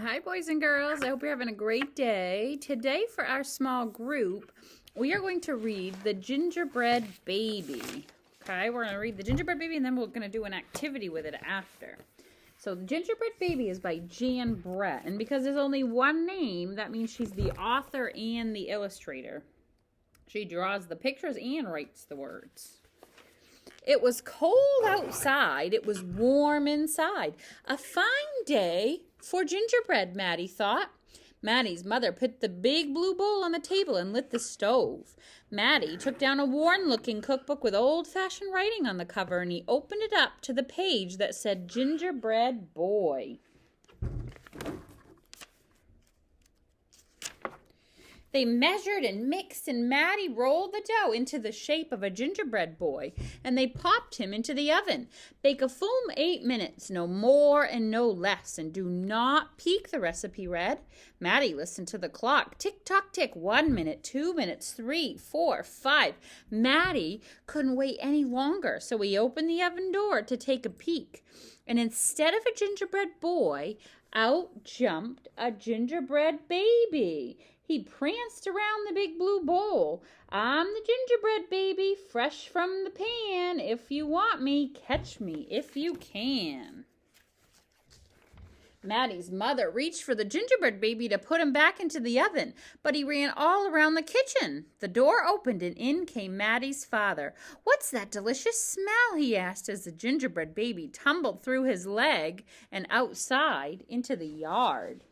Hi, boys and girls. I hope you're having a great day. Today, for our small group, we are going to read The Gingerbread Baby. Okay, we're going to read The Gingerbread Baby, and then we're going to do an activity with it after. So, The Gingerbread Baby is by Gingerbread, and because there's only one name, that means she's the author and the illustrator. She draws the pictures and writes the words. It was cold outside. It was warm inside. A fine day for gingerbread, Maddie thought. Maddie's mother put the big blue bowl on the table and lit the stove. Maddie took down a worn-looking cookbook with old-fashioned writing on the cover, and he opened it up to the page that said Gingerbread Boy. They measured and mixed, and Maddie rolled the dough into the shape of a gingerbread boy, and they popped him into the oven. Bake a full 8 minutes, no more and no less, and do not peek, the recipe read. Maddie listened to the clock. Tick-tock, tick, 1 minute, 2 minutes, 3, 4, 5. Maddie couldn't wait any longer, so he opened the oven door to take a peek. And instead of a gingerbread boy, out jumped a gingerbread baby. He pranced around the big blue bowl. I'm the gingerbread baby, fresh from the pan. If you want me, catch me if you can. Maddie's mother reached for the gingerbread baby to put him back into the oven, but he ran all around the kitchen. The door opened and in came Maddie's father. "What's that delicious smell?" he asked as the gingerbread baby tumbled through his leg and outside into the yard.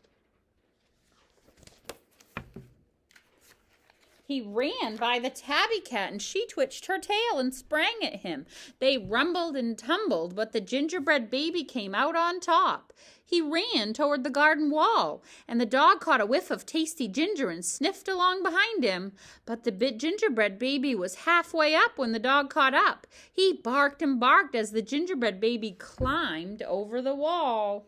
He ran by the tabby cat, and she twitched her tail and sprang at him. They rumbled and tumbled, but the gingerbread baby came out on top. He ran toward the garden wall, and the dog caught a whiff of tasty ginger and sniffed along behind him. But the gingerbread baby was halfway up when the dog caught up. He barked and barked as the gingerbread baby climbed over the wall.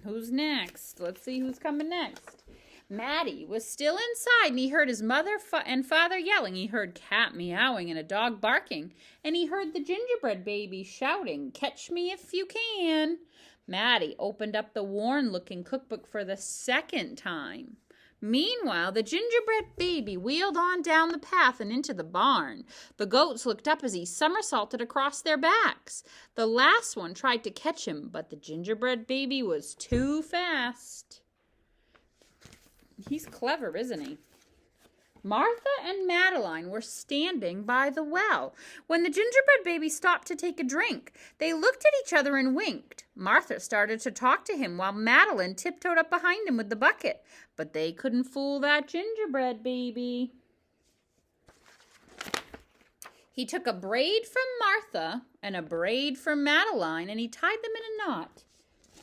Who's next? Let's see who's coming next. Maddie was still inside, and he heard his mother and father yelling. He heard cat meowing and a dog barking, and he heard the gingerbread baby shouting, "Catch me if you can." Maddie opened up the worn-looking cookbook for the second time. Meanwhile, the gingerbread baby wheeled on down the path and into the barn. The goats looked up as he somersaulted across their backs. The last one tried to catch him, but the gingerbread baby was too fast. He's clever, isn't he? Martha and Madeline were standing by the well when the gingerbread baby stopped to take a drink. They looked at each other and winked. Martha started to talk to him while Madeline tiptoed up behind him with the bucket. But they couldn't fool that gingerbread baby. He took a braid from Martha and a braid from Madeline, and he tied them in a knot.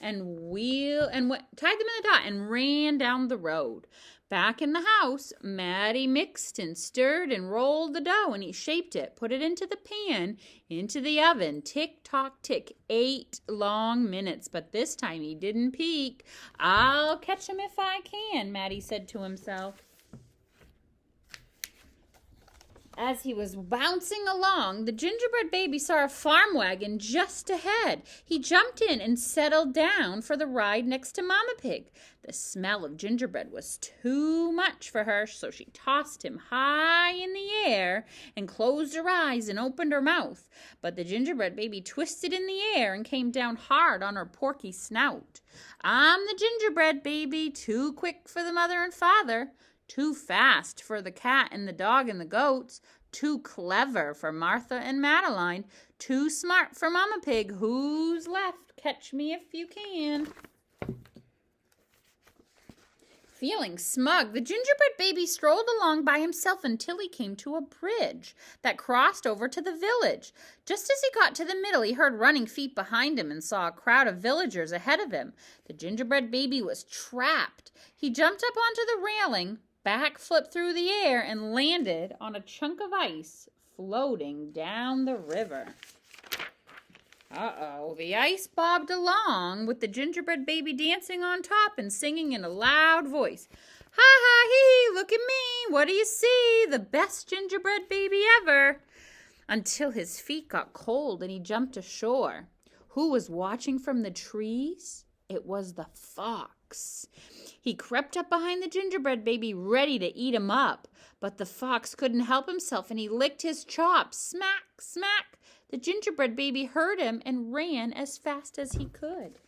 Tied them in a dot and ran down the road. Back in the house, Maddie mixed and stirred and rolled the dough, and he shaped it, put it into the pan, into the oven. Tick-tock, tick, 8 long minutes, but this time he didn't peek. "I'll catch him if I can," Maddie said to himself. As he was bouncing along, the gingerbread baby saw a farm wagon just ahead. He jumped in and settled down for the ride next to Mama Pig. The smell of gingerbread was too much for her, so she tossed him high in the air and closed her eyes and opened her mouth. But the gingerbread baby twisted in the air and came down hard on her porky snout. I'm the gingerbread baby, too quick for the mother and father. Too fast for the cat and the dog and the goats. Too clever for Martha and Madeline. Too smart for Mama Pig. Who's left? Catch me if you can. Feeling smug, the gingerbread baby strolled along by himself until he came to a bridge that crossed over to the village. Just as he got to the middle, he heard running feet behind him and saw a crowd of villagers ahead of him. The gingerbread baby was trapped. He jumped up onto the railing, backflipped through the air, and landed on a chunk of ice floating down the river. The ice bobbed along with the gingerbread baby dancing on top and singing in a loud voice. "Ha ha hee, look at me, what do you see? The best gingerbread baby ever." Until his feet got cold and he jumped ashore. Who was watching from the trees? It was the fox. He crept up behind the gingerbread baby, ready to eat him up. But the fox couldn't help himself, and he licked his chops. Smack, smack. The gingerbread baby heard him and ran as fast as he could.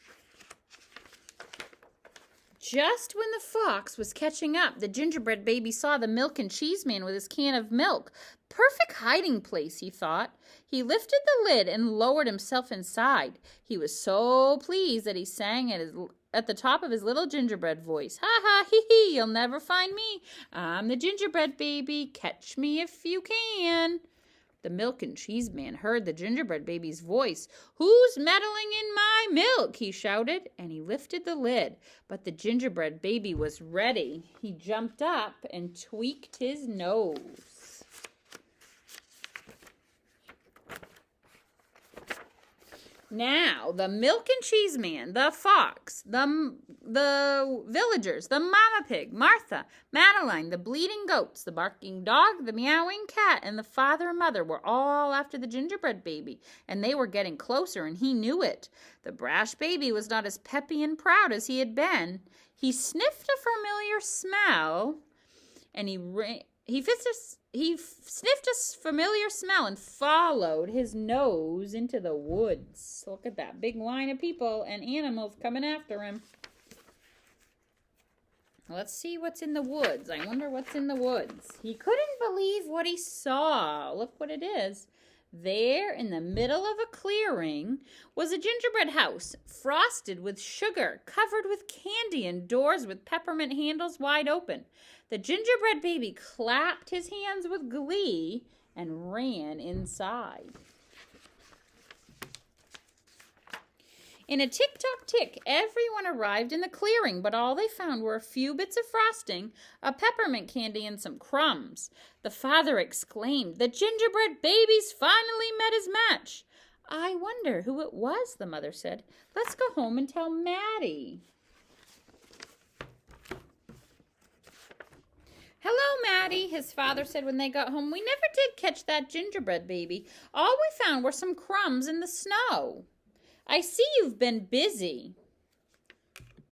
Just when the fox was catching up, the gingerbread baby saw the milk and cheese man with his can of milk. Perfect hiding place, he thought. He lifted the lid and lowered himself inside. He was so pleased that he sang at the top of his little gingerbread voice. Ha ha, hee hee, you'll never find me. I'm the gingerbread baby. Catch me if you can. The milk and cheese man heard the gingerbread baby's voice. Who's meddling in my milk? He shouted, and he lifted the lid. But the gingerbread baby was ready. He jumped up and tweaked his nose. Now, the milk and cheese man, the fox, the villagers, the mama pig, Martha, Madeline, the bleeding goats, the barking dog, the meowing cat, and the father and mother were all after the gingerbread baby, and they were getting closer, and he knew it. The brash baby was not as peppy and proud as he had been. He sniffed a familiar smell, and he sniffed a familiar smell and followed his nose into the woods. Look at that big line of people and animals coming after him. Let's see what's in the woods. I wonder what's in the woods. He couldn't believe what he saw. Look what it is. There, in the middle of a clearing, was a gingerbread house, frosted with sugar, covered with candy, and doors with peppermint handles wide open. The gingerbread baby clapped his hands with glee and ran inside. In a tick-tock-tick, everyone arrived in the clearing, but all they found were a few bits of frosting, a peppermint candy, and some crumbs. The father exclaimed, "The gingerbread baby's finally met his match." "I wonder who it was," the mother said. "Let's go home and tell Maddie." "Hello, Maddie," his father said when they got home. "We never did catch that gingerbread baby. All we found were some crumbs in the snow." "I see you've been busy."